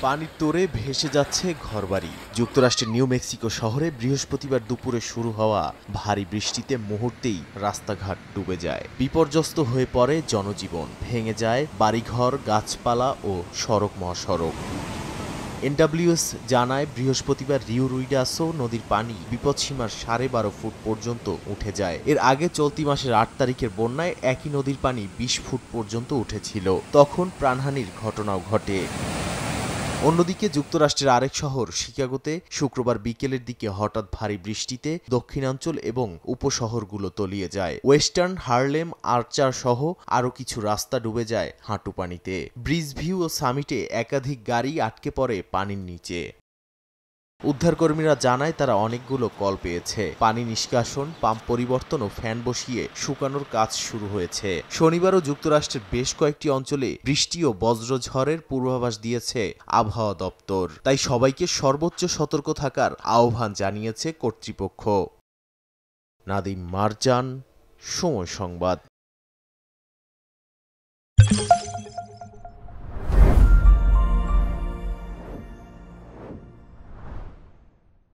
পানির তোড়ে ভেসে যাচ্ছে ঘরবাড়ি। যুক্তরাষ্ট্রের নিউ মেক্সিকো শহরে বৃহস্পতিবার দুপুরে শুরু হওয়া ভারী বৃষ্টিতে মুহূর্তেই রাস্তাঘাট ডুবে যায়। বিপর্যস্ত হয়ে পড়ে জনজীবন, ভেঙে যায় বাড়িঘর, গাছপালা ও সড়ক মহাসড়ক। এনডব্লিউএস জানায়, বৃহস্পতিবার রিও রুইডাসো নদীর পানি বিপদসীমার 12.5 ফুট পর্যন্ত উঠে যায়। এর আগে চলতি মাসের 8 তারিখের বন্যায় একই নদীর পানি 20 ফুট পর্যন্ত উঠেছিল। তখন প্রাণহানির ঘটনাও ঘটে। অন্যদিকে যুক্তরাষ্ট্রের আরেক শহর শিকাগোতে শুক্রবার বিকেলের দিকে হঠাৎ ভারী বৃষ্টিতে দক্ষিণাঞ্চল এবং উপশহরগুলো তলিয়ে যায়। ওয়েস্টার্ন হার্লেম, আর্চার সহ আরও কিছু রাস্তা ডুবে যায় হাঁটু পানিতে। ব্রিজভিউ ও সামিটে একাধিক গাড়ি আটকে পড়ে পানির নিচে। উদ্ধারকর্মীরা জানায়, তারা অনেকগুলো কল পেয়েছে। পানি নিষ্কাশন, পাম্প পরিবর্তন ও ফ্যান বসিয়ে শুকানোর কাজ শুরু হয়েছে। শনিবারও যুক্তরাষ্ট্রের বেশ কয়েকটি অঞ্চলে বৃষ্টি ও বজ্রঝড়ের পূর্বাভাস দিয়েছে আবহাওয়া দপ্তর। তাই সবাইকে সর্বোচ্চ সতর্ক থাকার আহ্বান জানিয়েছে কর্তৃপক্ষ। নাদিম মারজান, সময় সংবাদ।